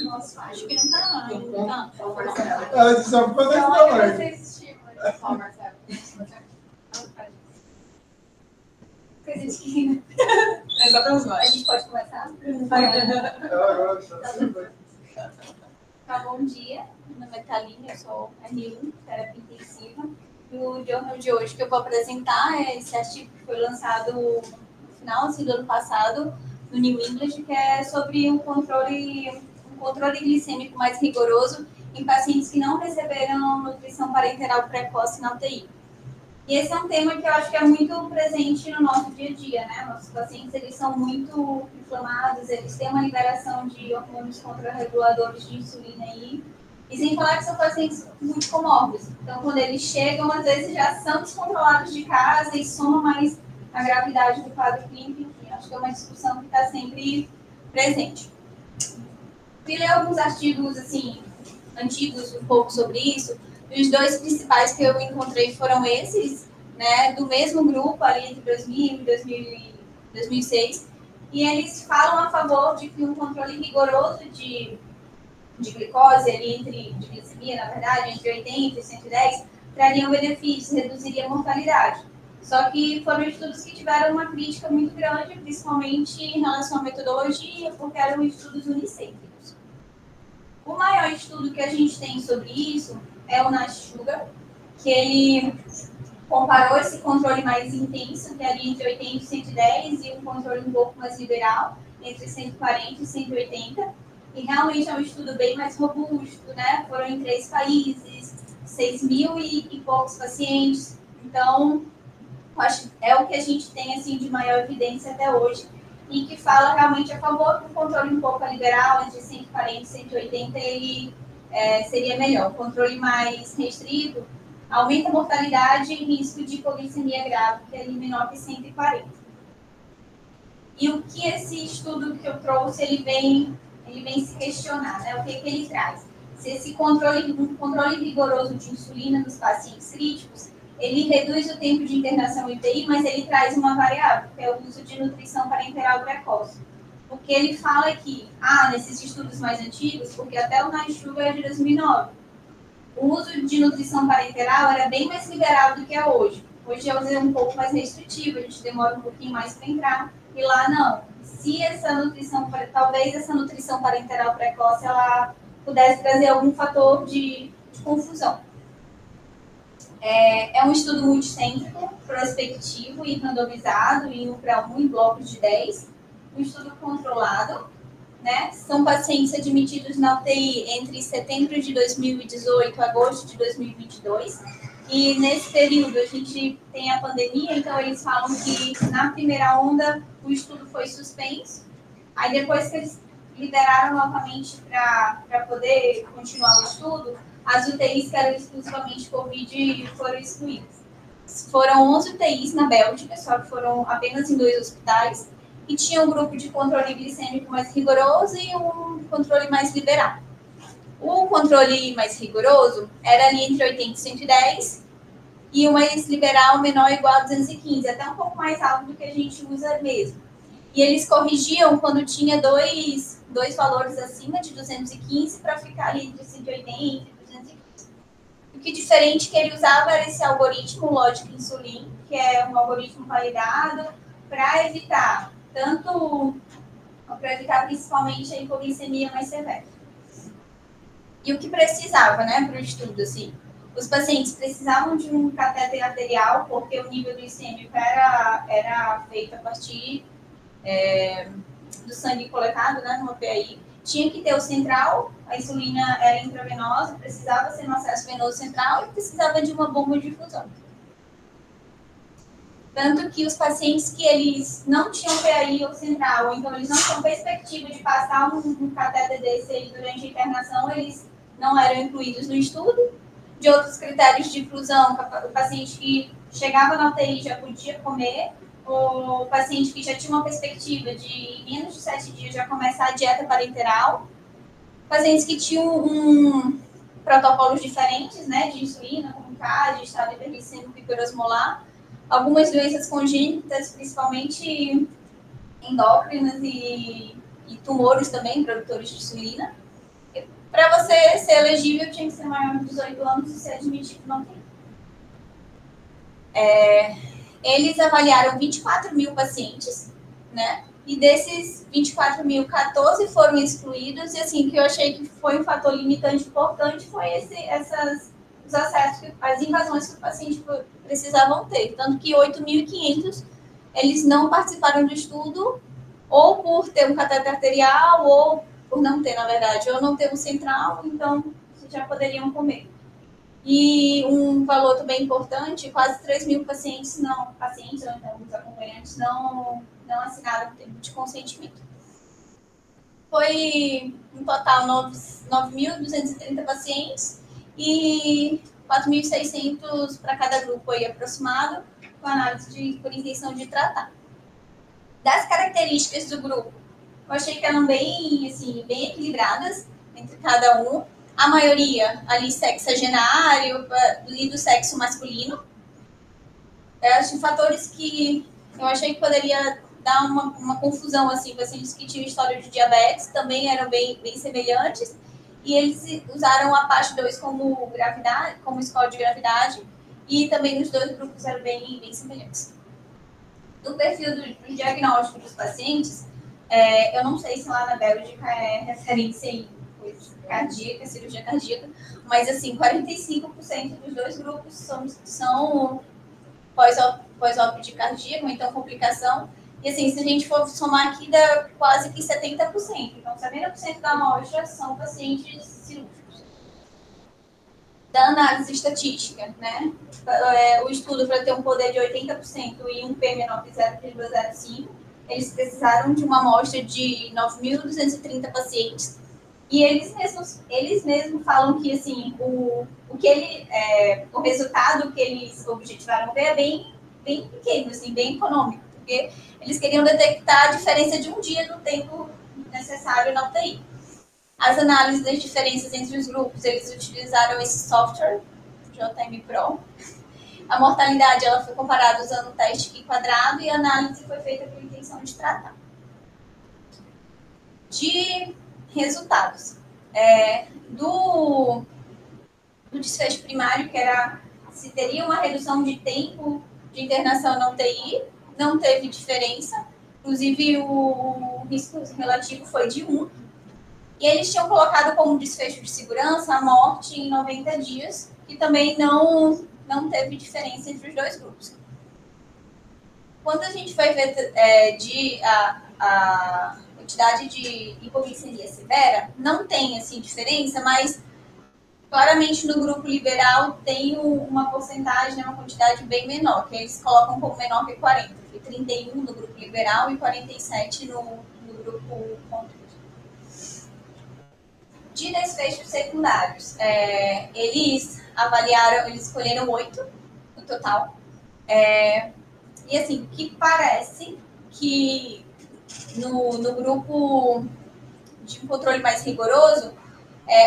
Nossa, acho que não tá. Ela disse só pra fazer Marcelo. Coisa de que... É só pra nós. A gente pode começar? Tá, bom dia. Meu nome é Thaline, eu sou R1, terapia intensiva. E o jornal de hoje que eu vou apresentar é esse artigo que foi lançado no final do ano passado, no New England, que é sobre um controle glicêmico mais rigoroso em pacientes que não receberam nutrição parenteral precoce na UTI. E esse é um tema que eu acho que é muito presente no nosso dia a dia, né? Nossos pacientes, eles são muito inflamados, eles têm uma liberação de hormônios contrarreguladores de insulina aí, e sem falar que são pacientes muito comórbidos. Então, quando eles chegam, às vezes já são descontrolados de casa e soma mais a gravidade do quadro clínico. Enfim, acho que é uma discussão que está sempre presente. Fui ler alguns artigos, assim, antigos um pouco sobre isso. Os dois principais que eu encontrei foram esses, né, do mesmo grupo, ali entre 2000 e 2006, e eles falam a favor de que um controle rigoroso de glicose, ali de glicemia, na verdade, entre 80 e 110, trariam benefícios, reduziria a mortalidade. Só que foram estudos que tiveram uma crítica muito grande, principalmente em relação à metodologia, porque eram estudos unicêntricos. O maior estudo que a gente tem sobre isso é o Nash Sugar, que ele comparou esse controle mais intenso, que é ali entre 80 e 110, e um controle um pouco mais liberal, entre 140 e 180. E realmente é um estudo bem mais robusto, né? Foram em 3 países, 6 mil e poucos pacientes. Então, acho que é o que a gente tem assim, de maior evidência até hoje, e que fala realmente a favor do controle um pouco liberal, entre 140 e 180, ele seria melhor. O controle mais restrito aumenta a mortalidade e risco de hipoglicemia grave, que é menor que 140. E o que esse estudo que eu trouxe, ele vem se questionar, né? O que ele traz? Se esse um controle rigoroso de insulina nos pacientes críticos, ele reduz o tempo de internação em UTI, mas ele traz uma variável, que é o uso de nutrição parenteral precoce. O que ele fala é que, nesses estudos mais antigos, porque até o Nash Sugar é de 2009, o uso de nutrição parenteral era bem mais liberal do que é hoje. Hoje é um pouco mais restritivo, a gente demora um pouquinho mais para entrar, e lá não. Se talvez essa nutrição parenteral precoce, ela pudesse trazer algum fator de confusão. É um estudo multicêntrico, prospectivo e randomizado em 1:1 em blocos de 10. Um estudo controlado, né? São pacientes admitidos na UTI entre setembro de 2018 e agosto de 2022. E nesse período a gente tem a pandemia, então eles falam que na primeira onda o estudo foi suspenso. Aí depois que eles liberaram novamente para poder continuar o estudo, as UTIs que eram exclusivamente Covid foram excluídas. Foram 11 UTIs na Bélgica, só que foram apenas em 2 hospitais, e tinha um grupo de controle glicêmico mais rigoroso e um controle mais liberal. O controle mais rigoroso era ali entre 80 e 110, e o mais liberal menor ou igual a 215, até um pouco mais alto do que a gente usa mesmo. E eles corrigiam quando tinha dois valores acima de 215 para ficar ali entre 180 e 215. O que diferente que ele usava era esse algoritmo Logic Insulin, que é um algoritmo validado para evitar principalmente a hipoglicemia mais severa. E o que precisava, né, para o estudo, assim? Os pacientes precisavam de um catéter arterial, porque o nível glicêmico era feito a partir do sangue coletado, né, no API. Tinha que ter o central, a insulina era intravenosa, precisava ser no acesso venoso central e precisava de uma bomba de infusão. Tanto que os pacientes que eles não tinham PAI ou central, ou então eles não tinham perspectiva de passar um catéter desse aí durante a internação, eles não eram incluídos no estudo. De outros critérios de inclusão, o paciente que chegava na UTI já podia comer, o paciente que já tinha uma perspectiva de, em menos de 7 dias, já começar a dieta parenteral, pacientes que tinham protocolos diferentes, né, de insulina, como TAD, estado hiperglicêmico e hiperosmolar, algumas doenças congênitas, principalmente endócrinas e tumores também, produtores de insulina. Para você ser elegível, tinha que ser maior de 18 anos e ser admitido não tem. Eles avaliaram 24 mil pacientes, né? E desses 24 mil, 14 foram excluídos. E assim, o que eu achei que foi um fator limitante importante foi os acessos, as invasões que o paciente precisavam ter. Tanto que 8.500 eles não participaram do estudo, ou por ter um catéter arterial, ou por não ter, na verdade, ou não ter um central, então já poderiam comer. E um valor também importante, quase 3 mil pacientes, ou então os acompanhantes, não assinaram o termo de consentimento. Foi, um total, 9.230 pacientes e 4.600 para cada grupo aí aproximado, com análise por intenção de tratar. Das características do grupo, eu achei que eram bem equilibradas entre cada um. A maioria ali sexagenário e do sexo masculino. Acho fatores que eu achei que poderia dar uma confusão, assim, pacientes que tinham história de diabetes também eram bem semelhantes. E eles usaram a parte 2 como score de gravidade, e também nos dois grupos eram bem semelhantes. No perfil do diagnóstico dos pacientes, eu não sei se lá na Bélgica é referência em coisa cardíaca, cirurgia cardíaca, mas assim, 45% dos dois grupos são pós-op de cardíaco, então complicação. E assim, se a gente for somar aqui, dá quase que 70%. Então, 70% da amostra são pacientes cirúrgicos. Da análise estatística, né? O estudo, para ter um poder de 80% e um P menor que 0,05, eles precisaram de uma amostra de 9.230 pacientes. E eles mesmos falam que assim, o resultado que eles objetivaram ver é bem pequeno, assim, bem econômico, porque eles queriam detectar a diferença de um dia no tempo necessário na UTI. As análises das diferenças entre os grupos, eles utilizaram esse software, JM Pro. A mortalidade ela foi comparada usando o teste Q quadrado e a análise foi feita com a intenção de tratar. De resultados. Do desfecho primário, que era se teria uma redução de tempo de internação na UTI, não teve diferença. Inclusive, o risco relativo foi de 1. E eles tinham colocado como desfecho de segurança a morte em 90 dias, que também não teve diferença entre os dois grupos. Quando a gente foi ver a quantidade de hipoglicemia severa, não tem assim diferença, mas claramente no grupo liberal tem uma porcentagem, uma quantidade bem menor, que eles colocam como menor que 40, foi 31 no grupo liberal e 47 no grupo controle. De desfechos secundários, eles escolheram 8 no total. E assim, que parece que no grupo de controle mais rigoroso,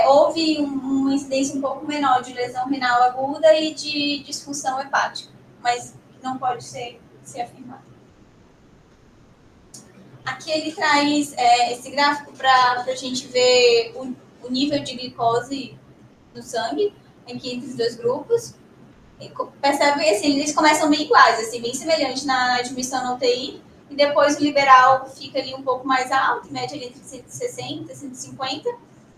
houve uma incidência um pouco menor de lesão renal aguda e de disfunção hepática, mas não pode ser afirmado. Aqui ele traz esse gráfico para a gente ver o nível de glicose no sangue, aqui entre os dois grupos. E percebe que assim, eles começam bem iguais, assim, bem semelhantes na admissão na UTI, e depois o liberal fica ali um pouco mais alto, média ali entre 160 e 150,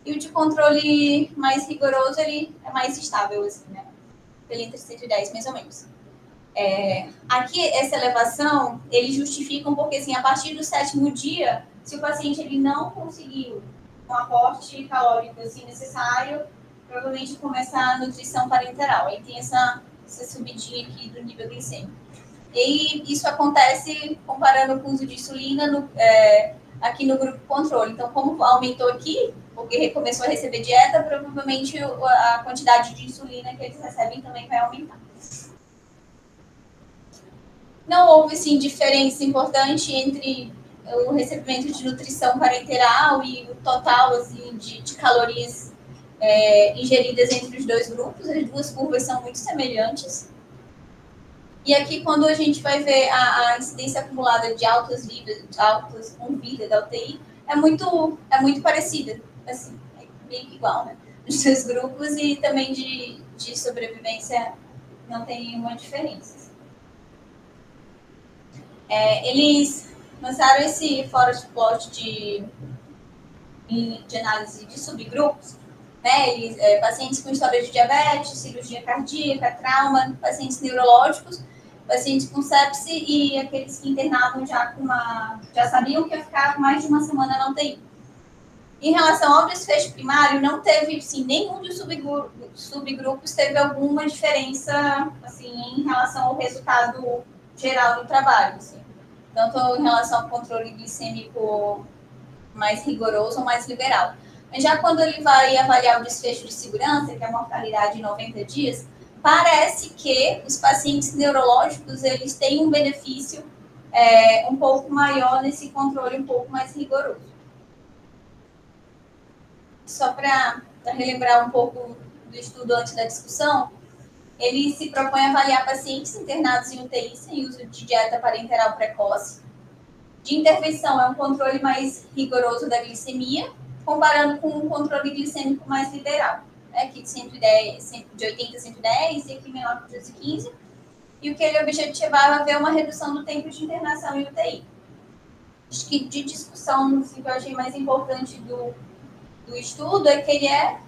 e o de controle mais rigoroso ele é mais estável, assim, né? Ali entre 110, mais ou menos. Aqui, essa elevação, ele justifica porque, assim, a partir do 7º dia, se o paciente ele não conseguiu um aporte calórico assim, necessário, provavelmente começa a nutrição parenteral. Aí tem essa subidinha aqui do nível glicêmico. E isso acontece comparando com o uso de insulina aqui no grupo controle. Então, como aumentou aqui, porque começou a receber dieta, provavelmente a quantidade de insulina que eles recebem também vai aumentar. Não houve, sim, diferença importante entre o recebimento de nutrição parenteral e o total assim, de calorias ingeridas entre os dois grupos, as duas curvas são muito semelhantes. E aqui, quando a gente vai ver a incidência acumulada de altas com vida da UTI, é muito parecida, assim, é meio que igual, né? Nos dois grupos, e também de sobrevivência não tem nenhuma diferença. Eles lançaram esse forest plot de análise de subgrupos, né? Pacientes com história de diabetes, cirurgia cardíaca, trauma, pacientes neurológicos, pacientes com sepse e aqueles que internavam já sabiam que ia ficar mais de uma semana na UTI. Em relação ao desfecho primário, não teve, sim, nenhum dos subgrupos teve alguma diferença, assim, em relação ao resultado geral do trabalho, assim. Tanto em relação ao controle glicêmico mais rigoroso ou mais liberal. Mas já quando ele vai avaliar o desfecho de segurança, que é a mortalidade em 90 dias, parece que os pacientes neurológicos eles têm um benefício um pouco maior nesse controle um pouco mais rigoroso. Só para relembrar um pouco do estudo antes da discussão, ele se propõe a avaliar pacientes internados em UTI sem uso de dieta parenteral precoce. De intervenção é um controle mais rigoroso da glicemia, comparando com um controle glicêmico mais liberal, né, aqui de 80 a 110 e aqui menor que 215. E o que ele objetivava ver uma redução do tempo de internação em UTI. Acho que de discussão, assim, que eu achei mais importante do estudo é que ele é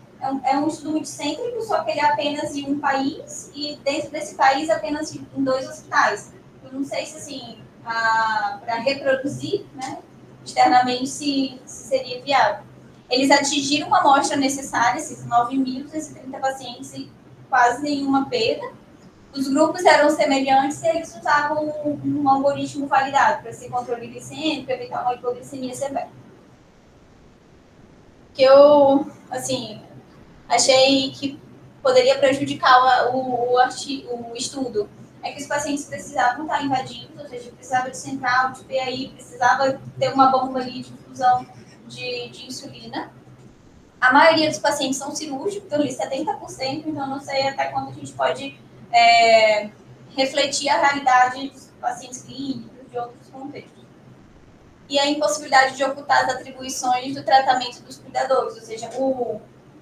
um estudo multicêntrico, só que ele é apenas em um país e dentro desse país apenas em 2 hospitais. Eu não sei se, assim, para reproduzir, né, externamente se seria viável. Eles atingiram uma amostra necessária, esses 9.230 pacientes e quase nenhuma perda. Os grupos eram semelhantes e eles usavam um algoritmo validado para esse controle glicêmico, evitar uma hipoglicemia severa. Que eu, assim, achei que poderia prejudicar o estudo é que os pacientes precisavam estar invadidos, ou seja, precisava de central, de PAI, precisava ter uma bomba ali de infusão de insulina. A maioria dos pacientes são cirúrgicos, então ali 70%, então não sei até quando a gente pode refletir a realidade dos pacientes clínicos, de outros contextos. E a impossibilidade de ocultar as atribuições do tratamento dos cuidadores, ou seja, o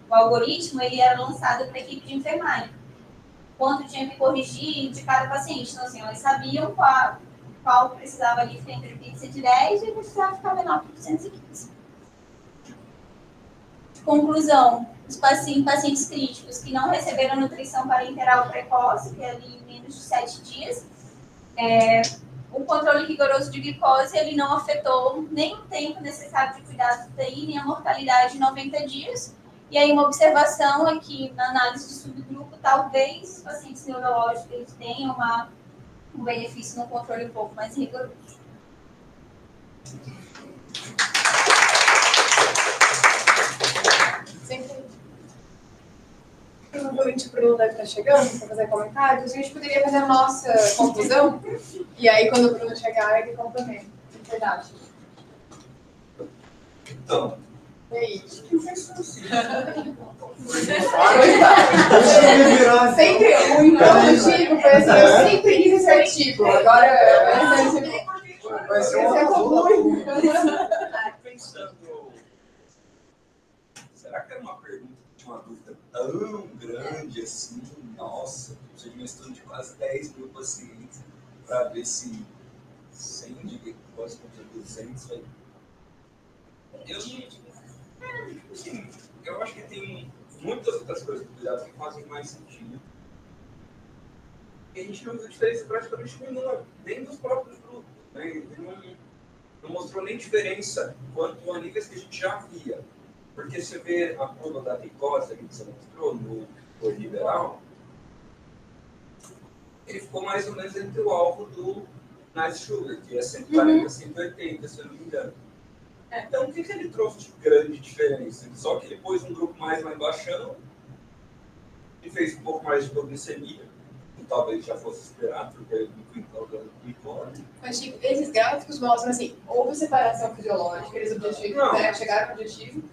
algoritmo ele era lançado para a equipe de enfermagem. Quanto tinha que corrigir de cada paciente. Então, assim, eles sabiam qual precisava ali ficar entre 110 e precisava ficar menor que 215. Conclusão, os pacientes críticos que não receberam nutrição parenteral precoce, que é ali em menos de 7 dias, o controle rigoroso de glicose ele não afetou nem o tempo necessário de cuidado do UTI, nem a mortalidade em 90 dias. E aí uma observação é que na análise de subgrupo, talvez os pacientes neurológicos eles tenham um benefício no controle um pouco mais rigoroso. Sempre. Provavelmente o Bruno deve estar chegando para fazer comentários. A gente poderia fazer a nossa conclusão e aí quando o Bruno chegar ele complementa. Verdade. Então. E aí? Sempre o introdutivo foi assim, eu sempre iniciativo. Agora vai ser uma azul. Pensando, será que era uma pergunta que tinha uma dúvida tão grande assim? Nossa, precisa de um estudo de quase 10.000 pacientes para ver se 100 de glicose contra 200 vai. Eu acho que tem muitas outras coisas do cuidado que fazem mais sentido. E a gente não viu diferença praticamente nenhuma, nem dos próprios grupos. Né? Ele não mostrou nem diferença quanto a níveis que a gente já via. Porque você vê a curva da glicose que você mostrou no liberal, ele ficou mais ou menos entre o alvo do Nice Sugar, que é 140 a 180, se eu não me engano. Então, o que ele trouxe de grande diferença? Só que ele pôs um grupo mais lá embaixo e fez um pouco mais de hipoglicemia, que talvez já fosse esperado, porque ele não glicose. Mas, Chico, esses gráficos mostram assim, houve separação fisiológica, eles chegaram ao objetivo,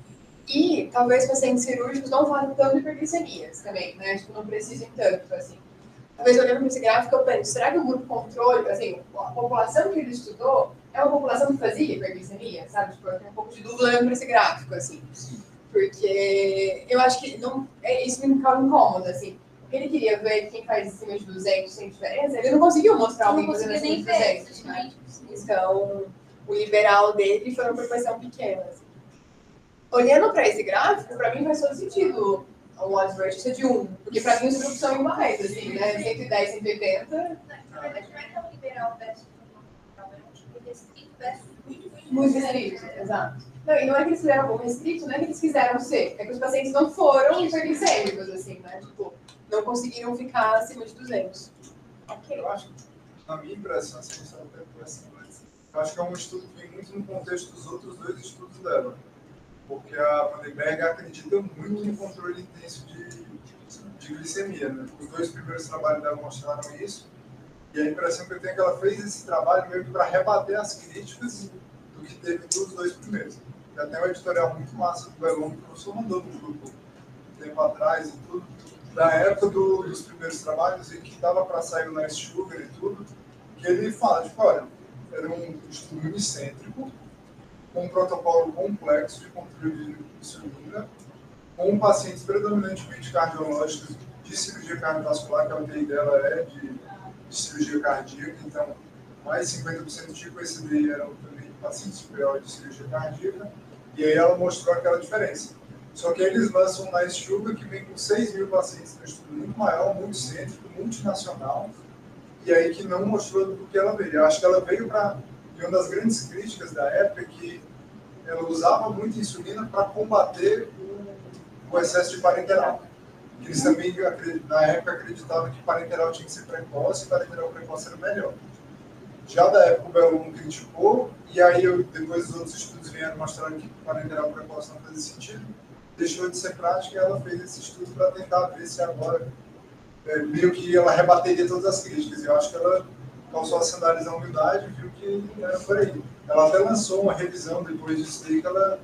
E talvez pacientes cirúrgicos não falem tanto de hiperglicemias também, né? Tipo, não precisem tanto, assim. Talvez olhando para esse gráfico, eu penso, será que o grupo controle, assim, a população que ele estudou é uma população que fazia hiperglicemia, sabe? Tipo, eu tenho um pouco de dúvida olhando para esse gráfico, assim. Porque eu acho que não, isso me causa incômodo, assim. Porque ele queria ver quem faz acima de 200 sem diferença, ele não conseguiu mostrar alguém fazendo acima de 200, né? Então, o liberal dele foi uma proporção pequena, assim. Olhando para esse gráfico, para mim faz todo sentido o odds ratio ser de 1, porque para mim os grupos são iguais, assim, né? 110, 180. Na verdade, não é que é um liberal versus um tipo restrito versus Muito restrito, exato. Não, e não é que eles fizeram algo restrito, não é que eles quiseram ser, é que os pacientes não foram hiperglicêmicos, assim, né? Tipo, não conseguiram ficar acima de 200. Ok. Eu acho que, na minha impressão, assim, só até impressão, mas eu acho que é um estudo que vem muito no contexto dos outros 2 estudos dela. Porque a Vandenberg acredita muito no controle intenso de glicemia, né? Os 2 primeiros trabalhos dela mostraram isso, e a impressão que eu tenho é que ela fez esse trabalho meio que para rebater as críticas do que teve nos 2 primeiros. E até um editorial muito massa do Belon, que o professor mandou no grupo um tempo atrás e tudo, da época dos primeiros trabalhos, e que estava para sair o Nice Sugar e tudo, que ele fala, tipo, olha, era um estudo unicêntrico, com um protocolo complexo de controle de insulina, com pacientes predominantemente cardiológicos de cirurgia cardiovascular, que a UTI dela é de cirurgia cardíaca, então mais 50% de PCD eram também pacientes superiores de cirurgia cardíaca, e aí ela mostrou aquela diferença. Só que eles lançam um Nice Sugar que vem com 6 mil pacientes no estudo muito maior, muito cêntrico, multinacional, e aí que não mostrou do que ela veio. Eu acho que ela veio para... E uma das grandes críticas da época é que ela usava muito insulina para combater o excesso de parenteral. Eles também, na época, acreditavam que parenteral tinha que ser precoce e parenteral precoce era melhor. Já da época o Belon criticou, e aí depois os outros estudos vieram mostrando que parenteral precoce não fazia sentido, deixou de ser prática e ela fez esse estudo para tentar ver se agora, meio que ela rebateria todas as críticas. E eu acho que ela causou a sandália da humildade e viu que não era por aí. Ela até lançou uma revisão depois disso daí, que ela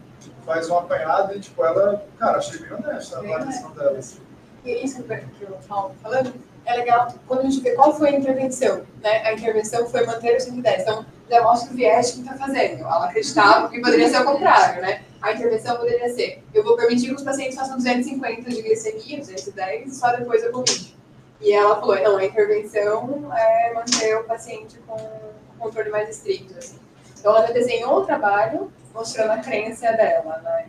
faz um apanhado e, tipo, ela, cara, achei bem honesta a avaliação dela. Assim. E isso que eu falo falando, é legal quando a gente vê qual foi a intervenção, né? A intervenção foi manter o 110. Então, já mostra o viés que está fazendo. Ela acreditava que poderia ser o contrário, né? A intervenção poderia ser, eu vou permitir que os pacientes façam 250 de glicemia, 210, e só depois eu corrijo. E ela falou, não, a intervenção é manter o paciente com um controle mais estrito, assim. Então, ela já desenhou o trabalho mostrando a crença dela, né?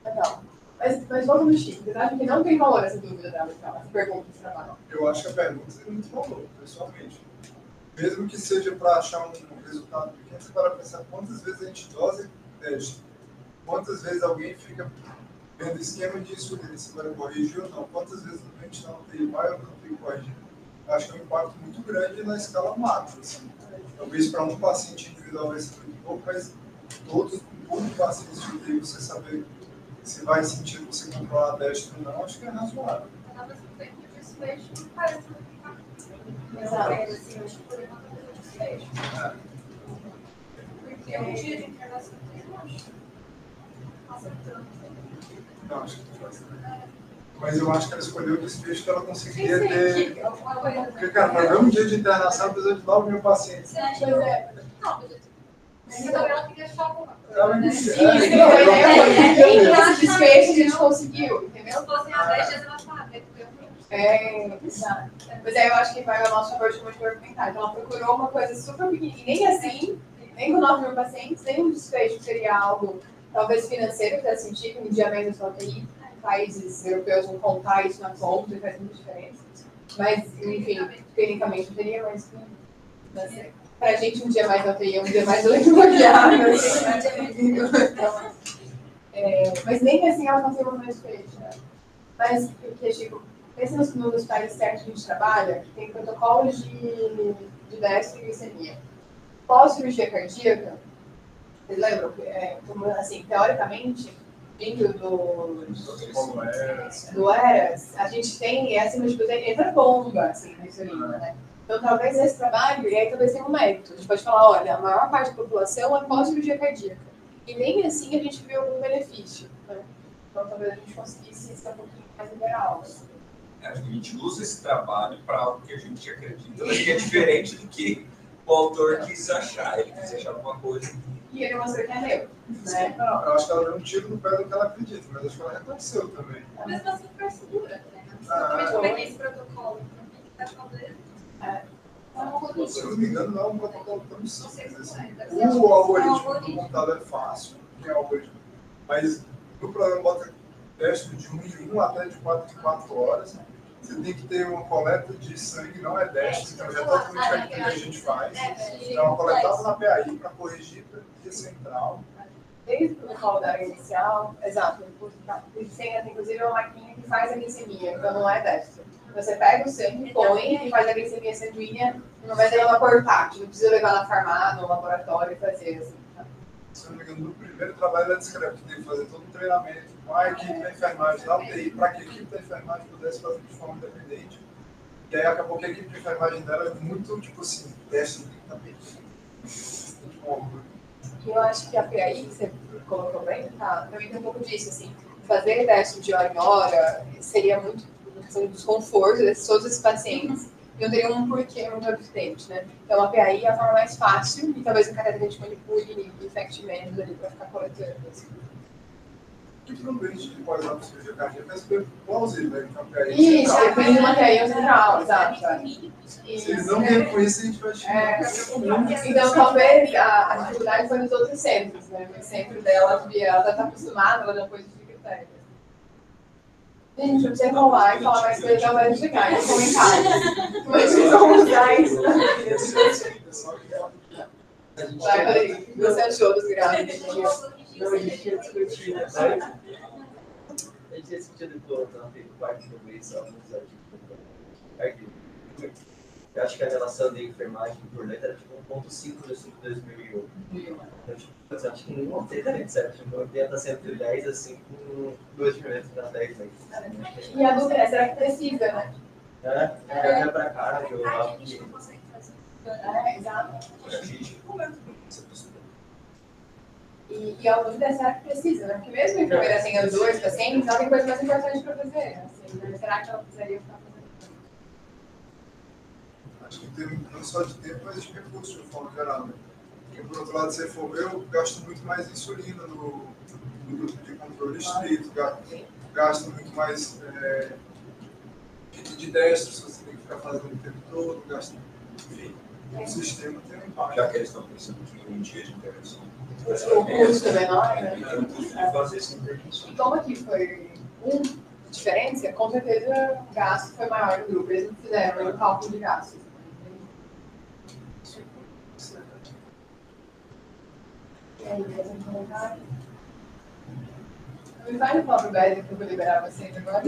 Legal. Mas volta no Chico, vocês acham que não tem valor essa dúvida dela, essa pergunta desse trabalho? Eu acho que a pergunta tem muito valor, pessoalmente. Mesmo que seja para achar um resultado pequeno, você para pensar quantas vezes a gente dosa e testa. Quantas vezes alguém fica vendo esquema de insulina, se vai corrigir ou não. Quantas vezes a gente não tem, vai ou não tem corrigir. Acho que é um impacto muito grande na escala macro. Assim. Talvez para um paciente individual vai ser muito pouco, mas todos os pacientes de UTI, você saber se vai sentir você controlar a destra ou não, acho que é razoável. Porque um dia de internação não, acho que não faz também. Mas eu acho que ela escolheu o desfecho que ela conseguiria ter. Porque, cara, para ver um dia de internação, precisa de 9 mil pacientes. Você acha que ela queria achar alguma coisa, Ela né? disse, Esse desfecho a gente conseguiu, entendeu? Se fossem há 10 dias, ela achava. Exato. Mas aí eu acho que vai ao nosso favor de argumentar. Então ela procurou uma coisa super pequena. E nem assim, nem com 9 mil pacientes, nem um desfecho seria algo, talvez financeiro, que dá sentido, um dia menos só tem países europeus vão contar isso na conta e faz muita diferença. Mas, enfim, clinicamente não teria, mas pra gente um dia mais na UTI, um dia mais bloqueado. Mas nem assim ela conseguiu mais desfecho, né? Mas, porque, tipo, esse nos países certos que a gente trabalha, que tem protocolos de destre e glicemia. Pós-cirurgia cardíaca, vocês lembram? Assim, teoricamente, vindo do ERAS, a gente tem acima de 200, entra bomba, assim, na insulina, né? Então, talvez esse trabalho, e aí talvez tenha um mérito. A gente pode falar, olha, a maior parte da população é pós-cirurgia cardíaca. E nem assim a gente viu algum benefício. né? Então talvez a gente conseguisse ser um pouquinho mais liberal. Assim. Acho que a gente usa esse trabalho para algo que a gente acredita, mas que é diferente do que o autor quis achar. Ele quis achar alguma coisa. E ele mostrou que é meu. Né? Não, eu acho que ela deu um tiro no pé do que ela acredita, mas acho que ela reconheceu também. Mas você super segura, né? Exatamente como é que é esse protocolo. Tá falando. Se eu não me engano, não é um protocolo tão simples. Assim. Deve ser O algoritmo do algoritmo. computador é fácil, que é o algoritmo. Mas no programa bota teste de 1 em 1 até de 4 em 4 horas. Você tem que ter uma coleta de sangue, não é deste, então é totalmente o que a gente faz. Então, uma coletada na PAI para corrigir para a via central. Desde o protocolo da área inicial, exato, tem inclusive uma maquininha que faz a glicemia, então não é destro. Você pega o sangue, põe e faz a glicemia sanguínea, não vai ter uma portátil, não precisa levar na farmácia, no laboratório e fazer assim. Tá? Se não me engano, no primeiro trabalho ela descreve que tem que fazer todo um treinamento com a equipe da enfermagem da UTI, para que a equipe da enfermagem pudesse fazer de forma independente. E aí acabou que a equipe de enfermagem dela é muito, tipo assim, teste tem que estar bem. Eu acho que a PAI, que você colocou bem, tá, também tem um pouco disso, assim, fazer teste de hora em hora seria muito um desconforto de todos esses pacientes. E não teria um porquê muito evidente, né? Então a PAI é a forma mais fácil e talvez a cada a gente manipule e infecte menos ali para ficar coletando. Assim. E para um doente que pode usar para cirurgia cardíaca é super plausível, né? Então, isso, depende de uma PAI central, exato. Se eles não querem com isso, a gente vai chegar. Então, talvez a dificuldade foi nos outros centros, né? No centro dela, ela já está acostumada, ela já foi de critério. Gente, eu preciso enrolar e falar mais coisas, já vai chegar nos comentários. Mas vocês vão usar isso. Vai, Rodrigo, você achou dos gráficos? Não, a gente tinha discutido, né? A gente tinha discutido todo, teve parte do mês, alguns artigos. Eu acho que a relação de enfermagem por letra era tipo 1.5 de 2001. Então, tipo, eu acho que nenhum daria certo. Tipo, eu ia estar 110 assim, com 2 primeiros nas 10 aí. E a dúvida é, será que precisa, né? É pra cá, eu acho que. Exato. A gente comenta com essa pessoa. E a dúvida é, será que precisa, né? Porque mesmo a enfermeira tenha 2 pacientes, ela tem coisa mais importante para fazer. Assim, né? Será que ela precisaria ficar fazendo? Acho que tem não só de tempo, mas de recursos de forma geral. Né? Porque, por outro lado, se for eu gasto muito mais insulina no grupo de controle estrito, gasto muito mais de destro, se você tem que ficar fazendo o tempo todo, gasto. Enfim, o sistema tem um impacto. Já que eles estão pensando em um dia de intervenção. O custo é menor, né? O custo de fazer essa intervenção. E como aqui foi diferença, com certeza o gasto foi maior no grupo. Eles não fizeram o cálculo de gastos. E aí, mais um comentário? Me vai no Paulo Bézio que eu vou liberar vocês agora.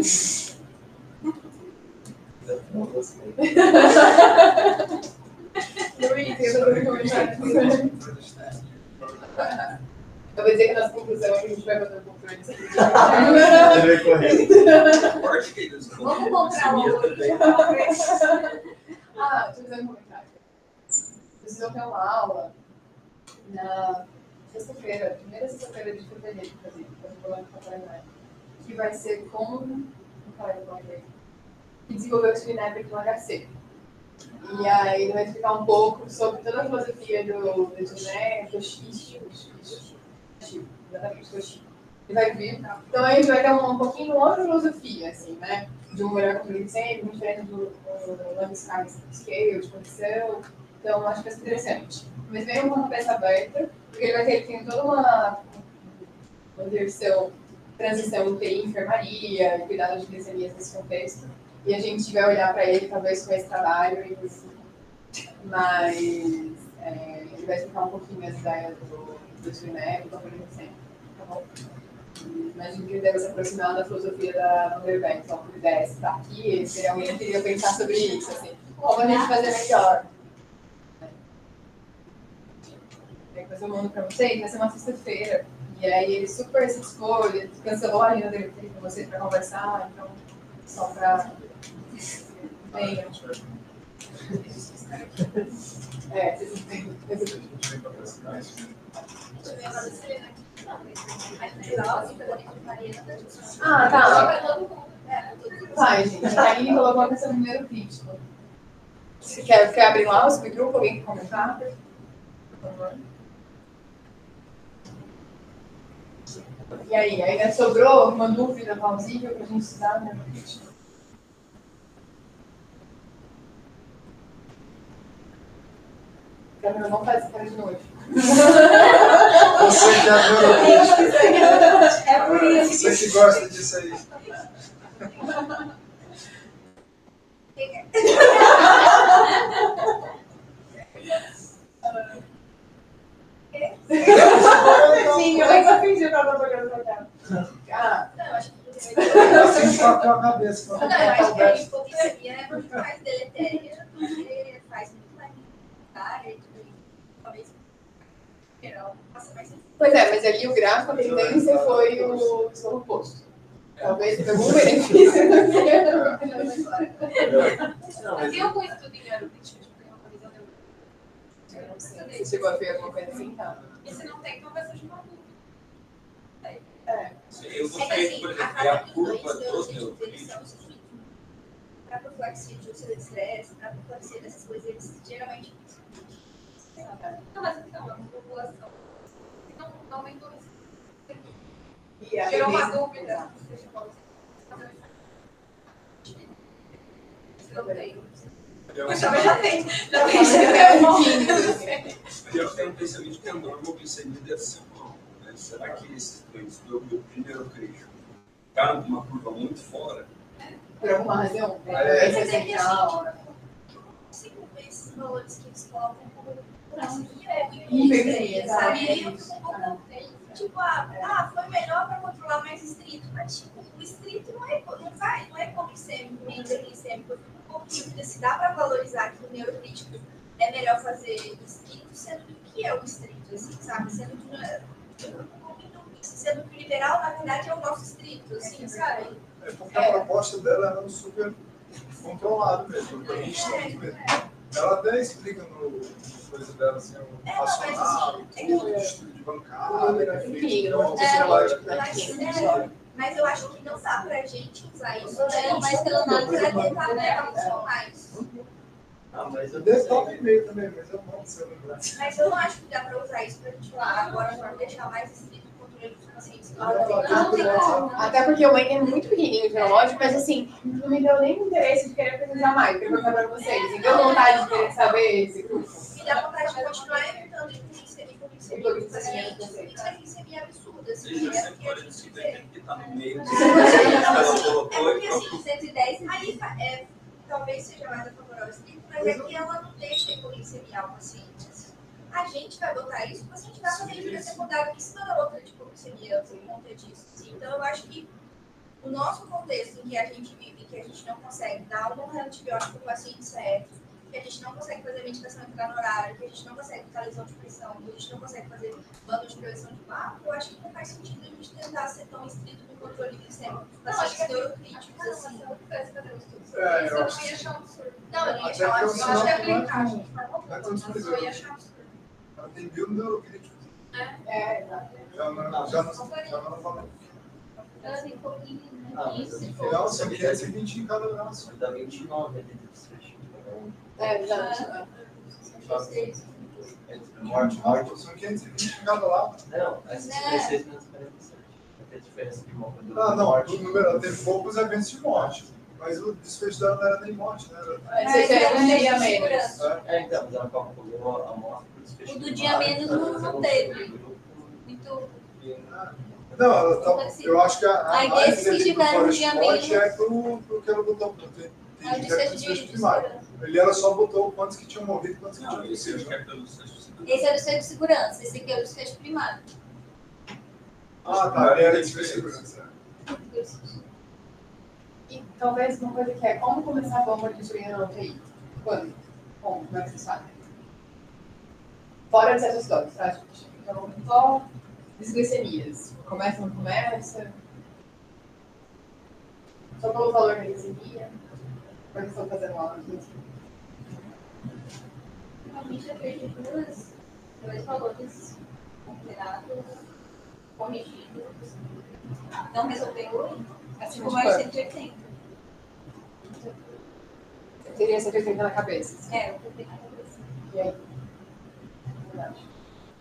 Não gostei. Luiz, eu vou fazer um comentário. Eu vou dizer que nossa conclusão é que a gente vai fazer um controle disso aqui. Ele vai correr. Forte que eles Vamos comprar o Ah, deixa eu fazer um comentário. Precisou ter uma aula na sexta-feira, primeira sexta-feira de fevereiro, que vai ser com que desenvolveu o Swineper com HC. E aí ele vai explicar um pouco sobre toda a filosofia do Juné, Toshi, exatamente, Toshi. Ele vai vir. Então aí a gente vai ter um pouquinho outra filosofia, assim, né? De um melhor controle sempre, diferente do Landscape Scale, de condição. Então acho que vai ser interessante. Mas vem com a cabeça aberta, porque ele tem toda uma transição UTI, enfermaria, cuidado de glicemias nesse contexto. E a gente vai olhar para ele, talvez, com esse trabalho, mas ele vai explicar um pouquinho as ideias do Swineper, do sempre, tá bom? Imagino que ele deve se aproximar da filosofia da Underbank, então, por ideia, se está aqui, ele realmente queria pensar sobre isso, assim, como a gente fazer melhor. Depois eu mando para vocês, vai ser uma sexta-feira, e aí ele super se dispôs, ele cancelou a agenda dele com vocês para conversar, então, só para... Bem, É, vocês têm. Ah, tá. Vai, gente. Aí colocou a questão do número crítico. Você quer abrir lá o subgrupo? Alguém quer comentar? Por favor. E aí, ainda sobrou uma dúvida plausível para a gente estudar no número crítico? Câmera não faz cara de noite. Você que adora isso. É por isso. Você que gosta disso aí. Sim, eu ainda fingi que eu estava olhando pra cá. Ah, Não, eu acho que Assim bateu a cabeça. não, eu acho que a hipoglicemia é muito mais deletéria, porque faz muito mais tarde, talvez geral faça mais sentido. pois é, mas ali o gráfico, a tendência foi o oposto. Talvez por algum benefício. Não, mas Tem algum estudo em neurobiologia que tem uma visão neurobiológica? Você chegou a ver alguma coisa assim? Tá. E se não tem, talvez seja uma dúvida. Eu É que gostaria de, assim, por a exemplo, ver a cada curva dos dos eles neurocríticos. são suficientes. Para profilaxia de úlcera de estresse, para profilaxia dessas coisas, eles geralmente. Não, mas então, é uma população que não aumentou isso. E aí, Gerou uma mesmo- dúvida. Seja qual seja. Não tem. Puxa, mas já tem. Já tem. Eu tenho um pensamento que a normoglicemia deve ser mal. Né? Será que esses doentes do primeiro crítico ficaram com uma curva muito fora? por alguma razão, É. esse é central. Consigo ver esses valores que eles colocam como Hiperglicemia, sabe? sabe? Aí eu fico um pouco. Tipo, foi melhor para controlar mais estrito. Mas, tipo, o estrito não é hipoglicêmico, nem hiperglicêmico. Eu fico um pouco dúvida se dá para valorizar que o neurocrítico é melhor fazer estrito, sendo que o que é o estrito, assim, sabe? Sendo que não é. Sendo que o liberal, na verdade, é o nosso estrito, assim, sabe? É porque a proposta dela era um super controlado mesmo, para gente mesmo. Ela até explica no coisa dela, assim, o racional, tudo, estudo de bancada, Enfim, efeito, não sei sei lá, Mas eu acho que não dá pra gente usar isso, mas pelo pra menos tentar funcionar isso. Ah, mas eu Deve estar não no sei. e-mail também, mas eu não sei lembrar. Mas eu não acho que dá pra usar isso pra gente falar, agora vamos deixar mais estrito o controle dos pacientes. Até porque o mãe é muito pequenininho de neurológico, mas assim, não me deu nem interesse de querer pesquisar mais, porque eu vou para vocês. Me deu vontade de querer saber esse grupo. Me dá vontade de continuar evitando hipoglicemia dos pacientes, porque a glicemia é absurda, assim, Seja é que a 140, gente 50 que está no meio. É Ela colocou porque e assim, 110 aí talvez seja mais a favor ao estrito, mas é que ela não deixa a hipoglicemia ao paciente. Assim. A gente vai botar isso, o paciente vai fazer efeito secundário em cima da outra de hipoglicemia por conta disso. Assim. Então eu acho que o nosso contexto em que a gente vive, que a gente não consegue dar um antibiótico para o paciente certo, que a gente não consegue fazer medicação entrar no horário, que a gente não consegue fazer lesão de pressão, que a gente não consegue fazer bando de prevenção de barro, eu acho que não faz sentido a gente tentar ser tão estrito no controle glicêmico dos pacientes neurocríticos, assim. É, eu Eu acho não ia achar um absurdo. Não, eu não ia Até chamar porque de eu Eu acho que é Não, não é aplicar, comum. gente. Mas Não é tão eu utilizado. ia achar um absurdo. Ela tem bioneurocritico. É, exato. Já não falei. Ela tem pouquinho, Ah, né? mas Isso, eu- se for. Não, são 520 em cada braço. Mas dá 29 ali de desfecho. É, exato. Morte. São 520 em cada lado. Não, essa é 16 menos 47. Vai ter diferença de morte. Ah, não, o número ela teve poucos eventos de morte. Mas o desfecho dela não era nem morte, né? Você quer um dia menos. É, então, mas ela calculou a amostra por desfecho. O do dia menos não teve. Muito. Não, eu acho que a Aí análise desses que ali do tiveram Forest dia Point menos- é pro que ela botou. Tem Aí o que ver desfecho com de desfecho primário. Ele ela só botou quantos que tinham morrido e quantos que tinham Não, esse vencido. acho que é pelo sexto. Esse é o desfecho de segurança, esse aqui é o desfecho primário. Ah, tá. Ele era desfecho de segurança. E talvez uma coisa que é como começar a bomba de insulina na UTI? Quando? Como? Como é que vocês sabem? Fora de certos doses, tá, gente? Então, só desglicemias. Começa ou não começa? Só pelo valor da glicemia? Como é que estão fazendo lá? a gente já fez dois valores considerados, corrigidos. Não resolveu, assim como é 180. Eu teria 180 na cabeça. Assim. É, eu botei na cabeça. E aí?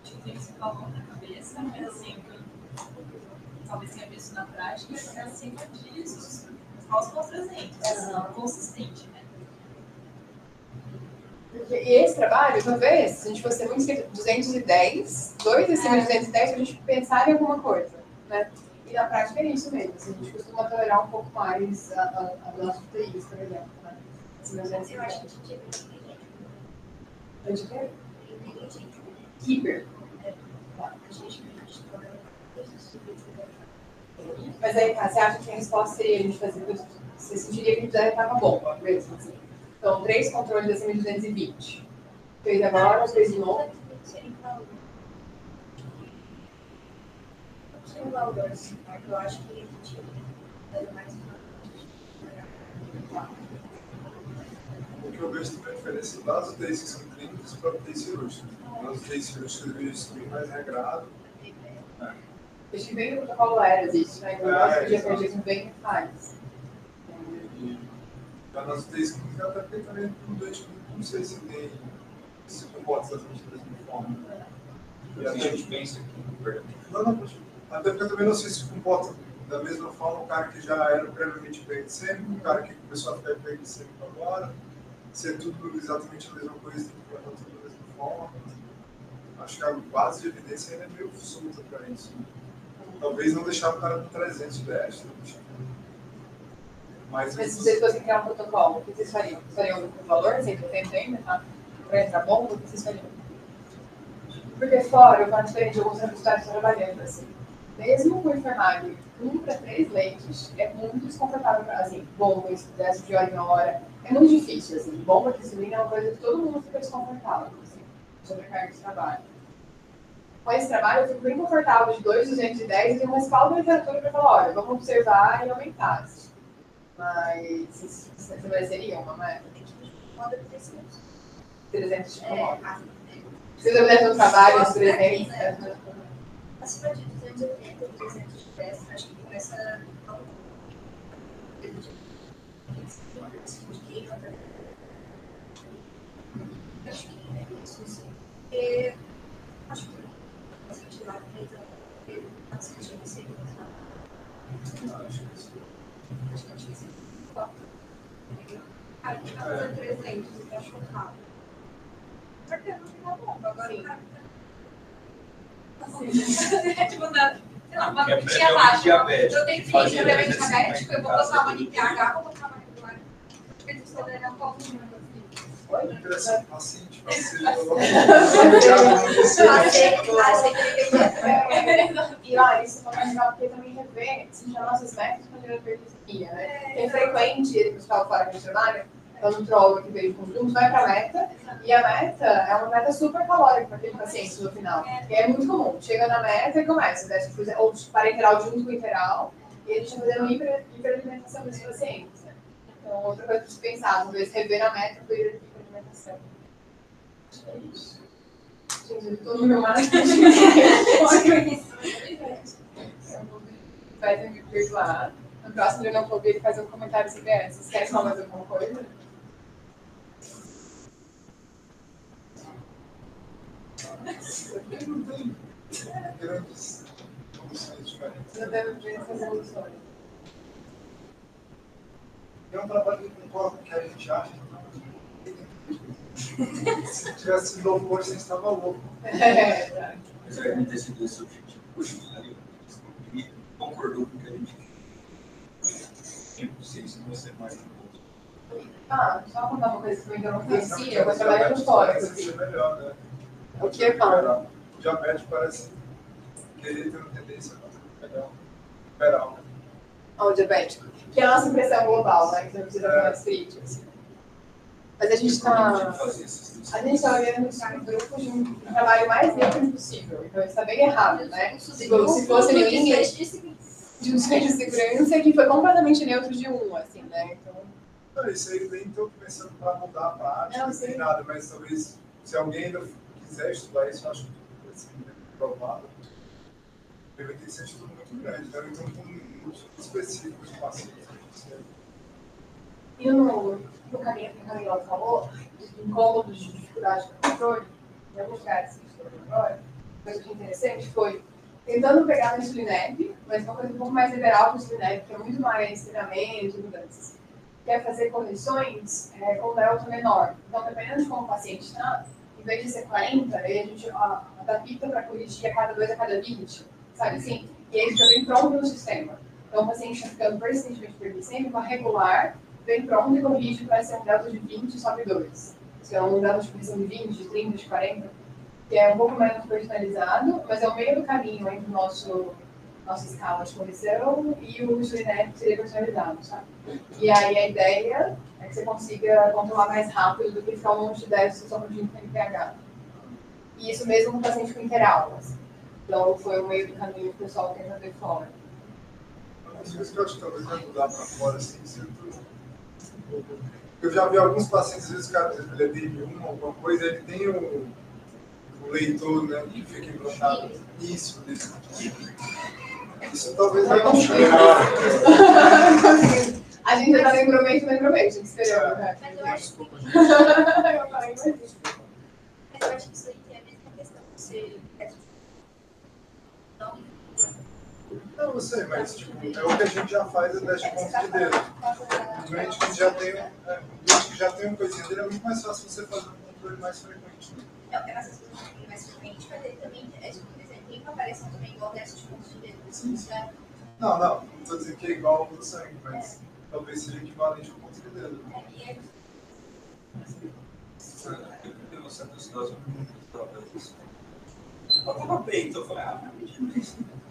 Eu tenho esse valor na cabeça, mas assim, talvez tenha visto na prática, é acima disso, próximo 300, consistente, né? E esse trabalho, talvez, se a gente fosse muito escrito 210, 2 acima de 210, a gente pensar em alguma coisa, né? E na prática é isso mesmo, assim, a gente costuma tolerar um pouco mais a nossa UTIs, por exemplo, né? Acima de 210. Eu acho que a gente tinha A gente quer? Keeper. Mas aí, tá, você acha que a resposta seria a gente fazer tudo? Você sentiria que a gente deve estar com a bomba mesmo, assim? Então, 3 controles acima de 220. Fez agora, fez de novo. Tinha um valor, assim, que eu acho que a gente deve mais. O que eu vejo também a diferença das UTIs que são clínicas para UTIs cirúrgicas. Nas UTIs cirúrgicas eu vejo isso bem mais regrado. A gente vem no protocolo aéreo isso, né? Então, nós podia perder com bem mais. E nas UTIs clínicas, até porque também o doente não sei se tem, se comporta exatamente da mesma forma. E a gente pensa que, Não, até porque eu também não sei se comporta da mesma forma o cara que já era previamente hiperglicêmico, o cara que começou a ficar hiperglicêmico agora, se é tudo exatamente a mesma coisa, tem que tratar tudo da mesma forma. Acho que a base de evidência ainda é meio solta para isso. Talvez não deixar o cara com 300 de DS. Mas se vocês fossem criar um protocolo, o que vocês fariam? Vocês fariam o valor, 180 ainda, tá? Para entrar bom, o que vocês fariam? Porque fora, eu participei de alguns resultados trabalhando assim. Mesmo com enfermagem, 1 para 3 leitos é muito desconfortável, assim, bomba, estresse de hora em hora, é muito difícil, assim, bomba de insulina é uma coisa que todo mundo fica desconfortável, assim, sobre a carga de trabalho. Com esse trabalho, eu fico bem confortável de 2,210 e tenho um respaldo da literatura para falar, olha, vamos observar e aumentar, assim. Mas, você estabeleceria uma meta? 300 de comanda. Se você tivesse um trabalho de 300, acima de 280, 210, acho que começa a acho que é isso, sim. Acho que a gente vai ter bastante receita. Acho que a gente aqui tá fazendo 300, tá chocado. Porque não tá bom, agora o cara tipo, sei lá, uma bonitinha baixa. Eu tenho filho que é diabético, eu vou botar uma NPH, vou botar uma regular. Porque tu só deve um pouco de paciente, E lá, isso é legal porque também revê se já nossas metas para a hiperglicemia, né? É frequente ele buscar o fora questionário, então o nutrólogo que veio com conjunto vai para a meta, e a meta é uma meta super calórica para aquele paciente no final. E é muito comum, chega na meta e começa, ou parenteral junto com o interal, e a gente vai fazendo hiperalimentação desse paciente. Né? Então, outra coisa para se pensar, talvez rever a meta por hiperalimentação. Acho que é isso. Gente, eu estou no meu máximo. Vai me perdoar. No próximo eu não vou ele fazer um comentário sobre essa. Vocês querem falar mais alguma coisa? não tem grandes condições diferentes. Eu devo fazer um sonho. É um trabalho que concordo com o que a gente acha. Se tivesse sido oposto, você estava louco. Mas deve ter sido esse objetivo. Ele concordou com o que a gente quer. Não sei se você mais só contar uma coisa que eu ainda não conhecia, eu vou trabalhar com histórico. Parece ser melhor, né? O que eu falo? O diabetes parece querer ter uma tendência para recuperar. O diabético. Que é a nossa impressão global, né? Que não precisa falar escrito. Assim. Mas a gente está olhando um grupo de um trabalho mais neutro possível. Então, isso está bem errado, né? Se fosse New England, de um centro de segurança que foi completamente neutro de 1, assim, né? Então... Não, isso aí nem estou pensando para mudar a prática, não tem nada, mas talvez se alguém ainda quiser estudar isso, eu acho que assim, provável. Vai ter que ser um estudo muito grande, né? Então, com muito específico de pacientes. E no caminho que a Camila falou, de incômodos de dificuldade de controle, em alguns lugares que estou agora, coisa que interessante foi tentando pegar no Insulinep, mas uma coisa um pouco mais liberal para o Insulinep, que é muito mais treinamento e mudanças. Quer fazer correções com delta menor. Então, dependendo de como o paciente está, em vez de ser 40, aí a gente adapta para corrigir a cada 2 a cada 20, sabe assim? E aí fica bem pronto no sistema. Então, o paciente está ficando persistentemente hiperglicêmico, regular, bem pronto e corrige para ser um delta de 20 e sobe 2. Se é um delta de correção de 20, de 30, de 40, que é um pouco menos personalizado, mas é o meio do caminho entre nossa escala de correção e o Insulinep que seria personalizado, sabe? E aí a ideia é que você consiga controlar mais rápido do que ficar um monte de déficit só corrigindo com NPH. E isso mesmo no paciente com interaulas. Então foi o meio do caminho que o pessoal tenta ver fora. Às vezes que eu acho que talvez vai mudar para fora, assim, eu já vi alguns pacientes, às vezes, cara, ele é DM1, alguma coisa, ele tem o leitor, né, que fica implantado. Isso. Isso talvez vai chegar. A gente já lembrou-mente, a gente esperou. Mas eu acho que... Mas eu acho que isso aí tem a mesma questão de ser... Não, eu sei, mas tipo, é o que a gente já faz, é teste de ponto de dedo. O doente que já tem uma coisinha dele, é muito mais fácil você fazer um controle mais frequente. Não, é mais frequente, mas ele também, por exemplo, tem uma avaliação também igual teste de ponto de dedo. Não estou dizendo que é igual ao do sangue, mas talvez seja equivalente ao ponto de dedo. Eu certa situação eu tava bem, então eu falei,